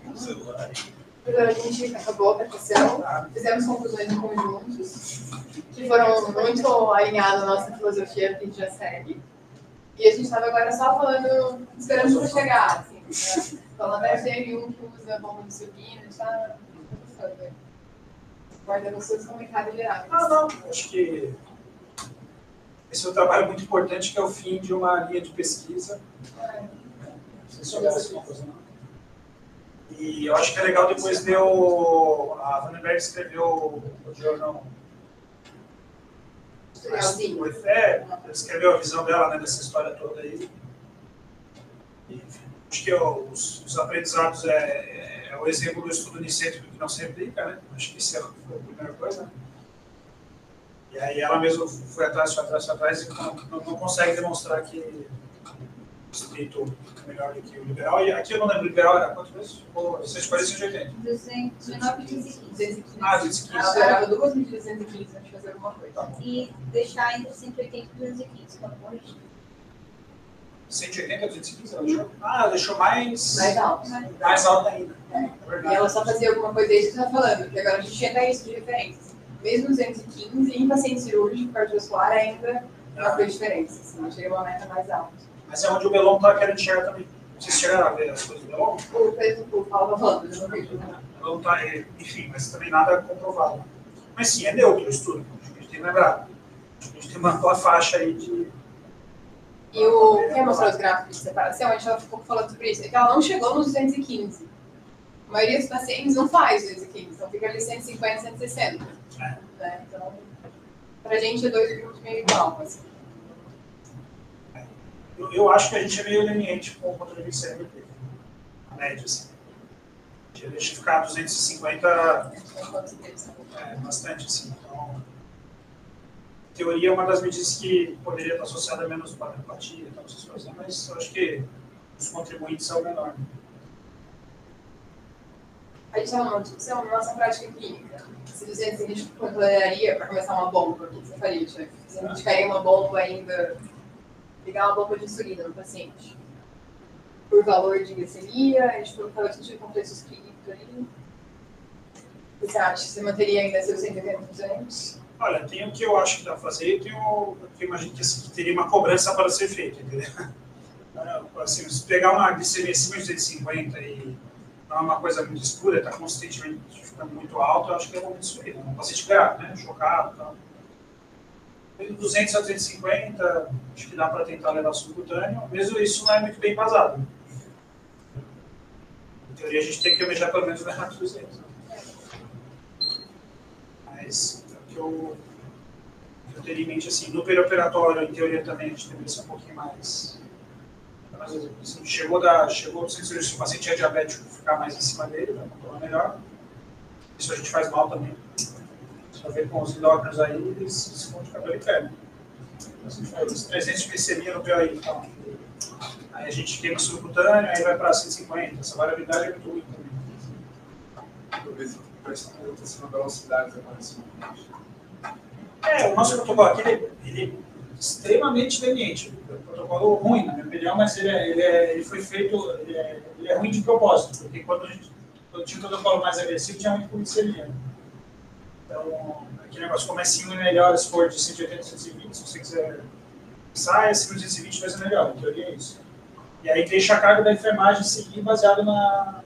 no celular. Primeiro a gente acabou a preparação, fizemos conclusões em conjuntos, que foram muito alinhadas à nossa filosofia que a gente já segue. E a gente estava agora só falando, esperando para chegar, assim, né? Falando da GM1 que usa a bomba de supino, a gente está gostando. Guardando os seus comentários gerais. Não, acho que esse é um trabalho muito importante, que é o fim de uma linha de pesquisa. Não sei se olhar essa coisa, não. E eu acho que é legal depois ver a Vandenberg escreveu o jornal. Escreveu a visão dela, né, dessa história toda aí. E, acho que os aprendizados é o exemplo do estudo unicêntrico que não se replica, né? Acho que isso é a primeira coisa. E aí ela mesma foi atrás e não consegue demonstrar que o espírito é melhor do que o liberal. E aqui eu não lembro, o liberal era quanto mesmo? 140 e 180? 219 e 215. Ah, 215. Ela pegava 2 medidas 215 antes de fazer alguma coisa. E deixar entre 180 e 215, quando corrigir. 180 e 215 ela deixou? Ela deixou mais alto. Mais alto ainda. E ela só fazia alguma coisa aí que você está falando, porque agora a gente tinha 10 de referências. Mesmo 215, em paciente cirúrgico, cardiovascular, ainda não fez diferença. Senão chega uma meta mais alta. Mas é onde o Belon está querendo chegar também. Vocês chegaram a ver as coisas do Belon? O Paulo falando, eu não vi. O Belon está, enfim, mas também nada comprovado. Mas sim, é neutro o estudo. A gente tem que lembrar. A gente tem uma ampla faixa aí de... E quer mostrar os gráficos de separação? A gente já ficou falando sobre isso. É que ela não chegou nos 215. A maioria dos pacientes não faz 215, então fica ali 150, 160. Né? Então, pra gente é 2 grupos meio igual. Assim. Eu acho que a gente é meio leniente com o controle glicêmico dele. A média, assim. A gente deixa ficar 250 bastante, assim. Então, em teoria, é uma das medidas que poderia estar associada a menos empatia e tal, essas coisas, mas eu acho que os contribuintes são menores. A gente estava numa discussão na nossa prática clínica. Se 220 controlaria para começar uma bomba, o que você faria? Você indicaria uma bomba ainda, ligar uma bomba de insulina no paciente? Por valor de glicemia, a gente estava discutindo com preços clínicos ali. O que você acha? Você manteria ainda seus 180%? Olha, tem o que eu acho que dá para fazer e tem o que eu imagino que teria uma cobrança para ser feita, entendeu? Assim, se pegar uma glicemia acima de 250 e não é uma coisa muito escura, está constantemente ficando muito alto, eu acho que é um momento de subir. Um paciente grave, né? Chocado e tal. de 200 a 250, acho que dá para tentar levar subcutâneo, mesmo isso não é muito bem embasado. Em teoria, a gente tem que almejar pelo menos levar 200. Mas o que eu teria em mente, assim, no perioperatório, em teoria também, a gente deveria ser um pouquinho mais... Assim, chegou no centro, se o paciente é diabético, ficar mais em cima dele, vai controlar melhor. Isso a gente faz mal também. Só ver com os endócrinos aí, eles modificador interno. Os 300 de glicemia no POI, então. Aí a gente queima subcutâneo, aí vai para 150. Essa variabilidade é muito ruim também. Talvez prestando atenção na velocidade da conexão. O nosso protocolo aqui ele é extremamente leniente. É um protocolo ruim, na minha opinião, mas ele foi feito, ele é ruim de propósito, porque quando tinha um protocolo mais agressivo, tinha muito glicemia. Então, aquele negócio comecinho é melhor se for de 180 a 120, se você quiser sai, acima de 220 vai ser melhor, em teoria é isso. E aí deixa a carga da enfermagem seguir baseado na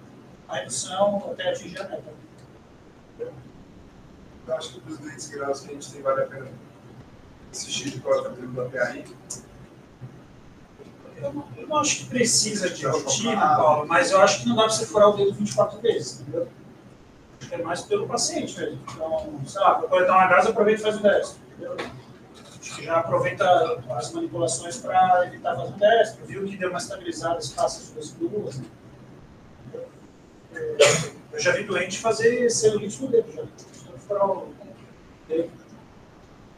redução até atingir a meta. Eu acho que dos 200 graus que a gente tem, vale a pena assistir de colocar dentro da PAI. Eu não acho que precisa de rotina, Paulo, mas eu acho que não dá para você furar o dedo 24 vezes, entendeu? Acho que é mais pelo paciente mesmo. Então, sei lá, para coletar uma gás, aproveita e faz o destro, entendeu? Acho que já aproveita as manipulações para evitar fazer o destro, viu que deu uma estabilizada, se passa as duas, né? Eu já vi doente fazer celulite no dedo, já. Furar o dedo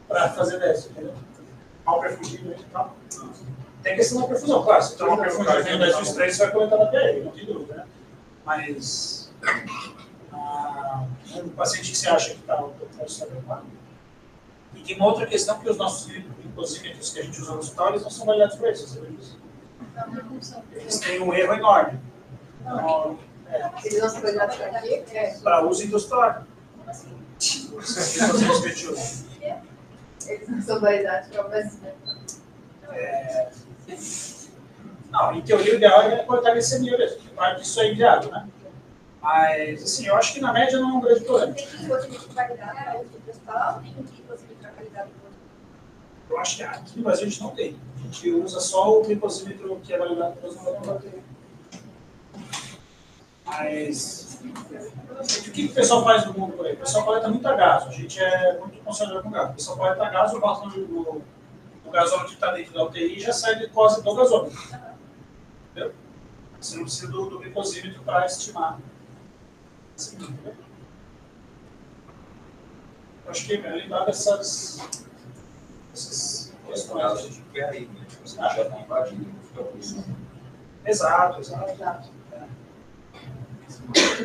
para fazer destro, entendeu? Mal perfugido e tal. Tem questão da perfusão, claro. Se tem uma perfusão de 10 estreitos, você vai coletar na PL, não tem dúvida, né? Mas o paciente que você acha que está adequado. E tem uma outra questão que os nossos glicosímetros que a gente usa no hospital, eles não são validados para isso, você viu isso? Eles têm um erro enorme. Então, Eles não são validados para quê? para uso industrial. Eles não são validados para o vacina. Não, em teoria o ideal é cortar a glicemia mesmo, porque claro que isso é inviável, né? Mas, assim, eu acho que na média não é um grande problema. Tem glicosímetro validado para uso industrial, tem glicosímetro validado para uso. Eu acho que aqui no Brasil a gente não tem. A gente usa só o glicosímetro que é validado para uso industrial. Mas, o que o pessoal faz no mundo por aí? O pessoal coleta muito gaso, a gente é muito conservador com gaso. O pessoal coleta gaso, bota no gasômetro que está dentro da UTI e já sai de glicose do gasômetro. Entendeu? Você não precisa do glicosímetro para estimar. Assim, entendeu? Eu acho que é lembrar dessas questões. Exato.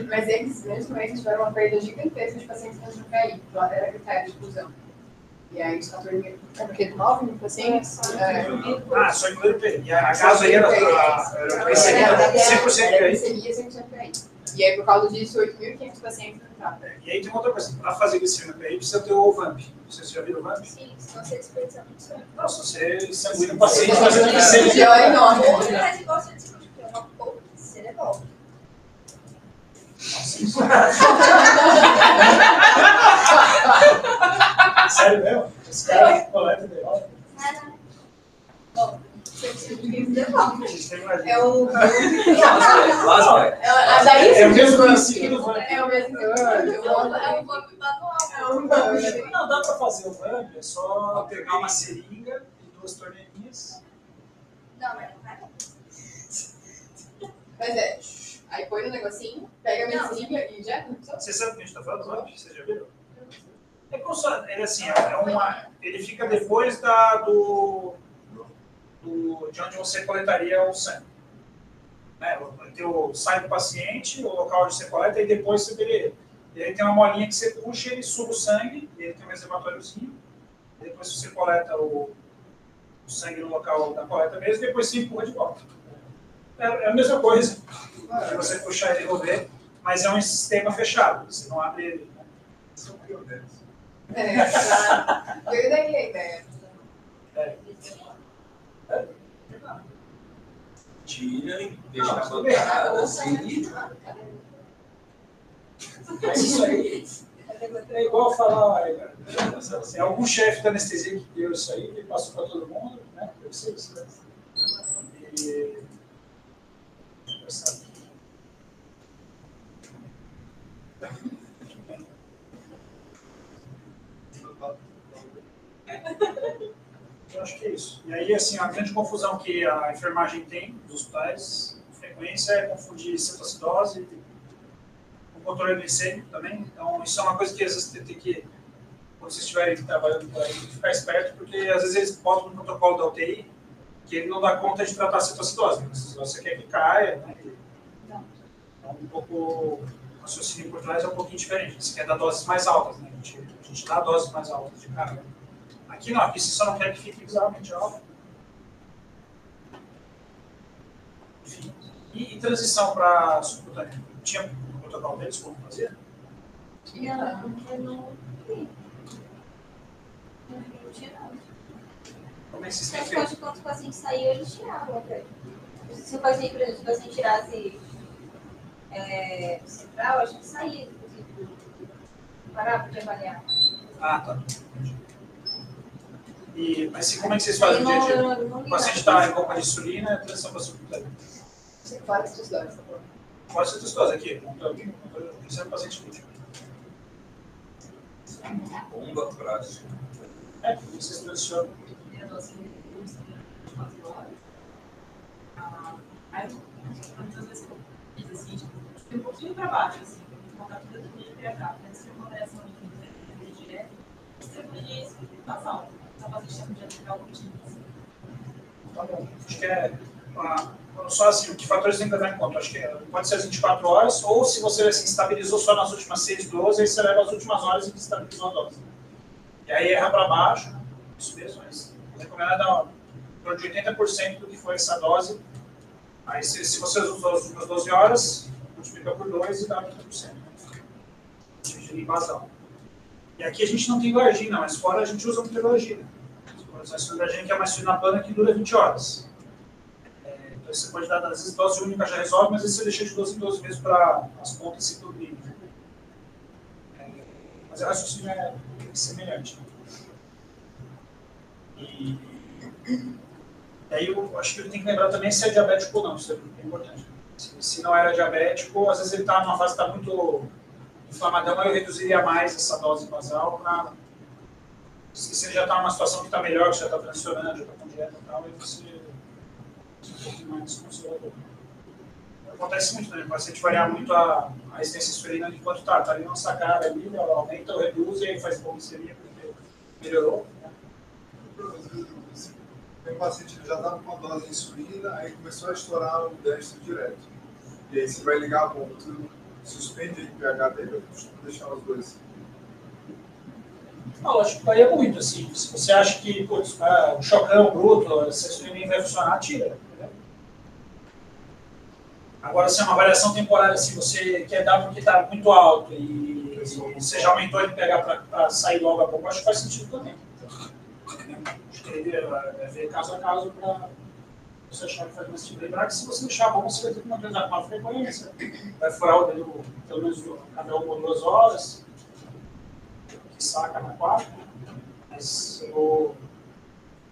Mas eles mesmo também tiveram uma perda gigantesca de pacientes com GPI, lá era critério de exclusão. E aí os 14 mil, porque 9 mil pacientes. Só inclui o PI. E a casa aí era 100% PI. Seria 100% PI. E aí, por causa disso, 8.500 pacientes não entraram. E aí tem uma outra coisa, para fazer glicemia PI precisa ter o VAMP. Vocês já viram o VAMP? Sim, senão você desperdiça muito sangue. Não, se você sanguina o paciente fazendo glicemia. É enorme. Ou você faz igual você disse, que é uma pouca cerebral. Sério mesmo? Esse cara coleta de volta. Bom, É o. É o mesmo princípio do VAMP. É o mesmo. Não, dá para fazer o VAMP, é só pegar uma seringa e 2 torneirinhas. não, mas não vai. Mas aí põe no negocinho, pega a mesinha e já. Você sabe o que a gente está falando do VAMP? Vocês já viram? Ele assim, ele fica depois de onde você coletaria o sangue. Né? Sai do paciente, o local onde você coleta, e depois você teria ele. E aí tem uma molinha que você puxa, ele suga o sangue, e ele tem um reservatóriozinho. E depois você coleta o sangue no local da coleta mesmo, e depois você empurra de volta. É a mesma coisa que você puxar ele e rover, mas é um sistema fechado, você não abre ele. Né? São pioneiros. Veio daí a ideia. Tira e deixa na Não, bancada assim. Mas isso aí. É igual falar, é algum chefe da anestesia que deu isso aí, que passou para todo mundo, né? Deve ser isso, né? E... Eu acho que é isso. E aí, assim, a grande confusão que a enfermagem tem nos hospitais, frequência, é confundir cetoacidose com controle glicêmico também. Então, isso é uma coisa que às vezes tem que, quando vocês estiverem trabalhando por aí, tem que ficar esperto, porque às vezes eles botam no protocolo da UTI que ele não dá conta de tratar a cetoacidose. Se você quer que caia, né? Então, um pouco, o raciocínio por trás é um pouquinho diferente. Você quer dar doses mais altas, né? A gente dá doses mais altas de carga. Aqui não, aqui você só não quer que fique bizarramente alto. Enfim. E transição para subcutânea? Tinha um protocolo deles como fazer? Tinha, eu não vi. Não tinha não. Como é que vocês têm Mas feito? quando o paciente saiu, eles tiravam até. Se o paciente, por exemplo, se o paciente tirasse central, a gente saía, inclusive, parava de avaliar. Ah, tá. Mas como é que vocês fazem no dia a dia? Não O paciente está em bomba de insulina, transição para subcutânea. Várias cetoacidose, tá bom? Pode ser cetoacidose aqui. Esse é o paciente último. Bomba prática. É, vocês transicionam. Primeira dose de 24 horas. Aí, muitas vezes eu fiz assim, tipo, um pouquinho para baixo, assim, colocar tudo de pH, para ser uma variação de direto, distribuir isso e passar. Só fazer chama de ativar o time. Tá bom. Acho que é só assim, que fatores tem que levar em conta? Acho que pode ser as 24 horas, ou se você assim, estabilizou só nas últimas 6 doses, aí você leva as últimas horas e estabilizou a dose. E aí erra para baixo, isso mesmo, mas recomendado dar em torno de 80% do que foi essa dose. Aí se você usou as últimas 12 horas, multiplica por 2 e dá 80%. Dividir em basal. E aqui a gente não tem glargina, mas fora a gente usa muita glargina. A glargina que é uma insulina plana que dura 20 horas. Então você pode dar, às vezes, dose única já resolve, mas às vezes você deixa de 12 em 12 meses para as pontas se turbirem. Mas o raciocínio é semelhante. E aí eu acho que ele tem que lembrar também se é diabético ou não, isso é importante. Se não era diabético, às vezes ele está numa fase que está muito inflamadão, eu reduziria mais essa dose basal para... Se ele já está numa situação que está melhor, que já está transicionando, já está com dieta e tal, aí você um pouquinho mais conservador. Acontece muito, né? O paciente variar muito a resistência à insulina enquanto está ali uma sacada ali, aumenta ou reduz e aí faz hipoglicemia porque melhorou. Né? Tem um paciente que já estava com uma dose de insulina, aí começou a estourar o destro direto. E aí você vai ligar a bomba, tu suspende o pH dele ou costuma deixar os dois? Não, acho que varia muito, assim. Se você acha que o chocão bruto, essa insulina vai funcionar, tira. Entendeu? Agora, se é uma variação temporária, se você quer dar porque está muito alto e você já aumentou ele pegar para sair logo a pouco, acho que faz sentido também. Acho que ele é ver caso a caso para você achar que faz mais sentido. Lembrar que se você deixar bom, você vai ter que manter com uma frequência, vai furar o dedo pelo menos cada 1 ou 2 horas, que saca na 4, mas eu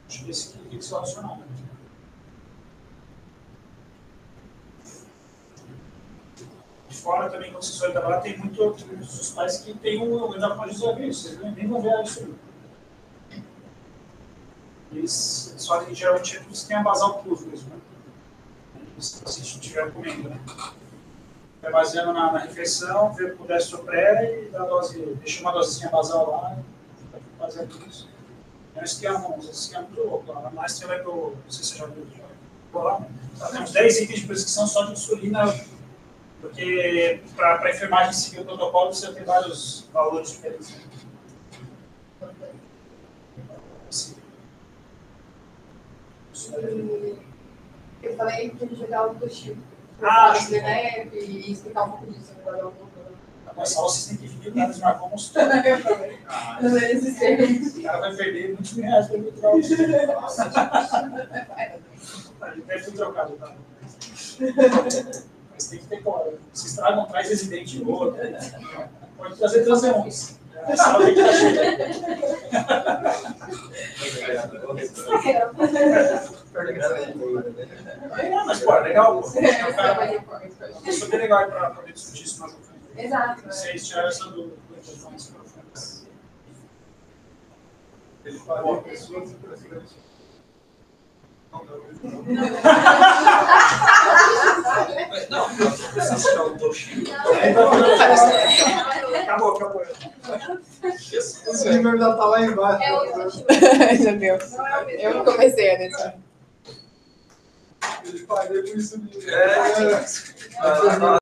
acho que esse aqui tem que ser racional. Né? Fora também, quando vocês forem trabalhar, tem muitos pais que tem o endocrinologista de isso, vocês nem vão ver isso aí. Eles fazem que geralmente eles têm a basal plus mesmo, né? Se vocês estiverem comendo, né? Vai baseando na refeição, vê o destro pré e dá dose, deixa uma dosezinha basal lá e vai fazendo isso. É um esquema muito louco. A Maestria vai pro, não sei se você já viu, lá, temos 10 itens de prescrição só de insulina. Porque para a enfermagem seguir o protocolo, você tem vários valores diferentes. Eu falei que a gente vai dar o Chico. Né? E explicar um pouco disso. Nessa aula vocês têm que vir, eles marcam um estudo. O cara vai perder muitos mil reais para ele trocar o estudo. Ele deve ter trocado, tá? Mas tem que ter coragem. Se estragam, traz residente outro. Pode trazer transeuntes. Pessoal, que ajuda. Mas, pô, é legal, pô. É super legal para poder discutir isso mais. Exato. Vocês tiraram essa dúvida. Ele faria pessoas e presidentes. Não, você está o Toshi. Acabou. Esse número ainda tá lá embaixo. É outro. Meu Deus. Eu comecei a descer. Ele faria com isso mesmo. É.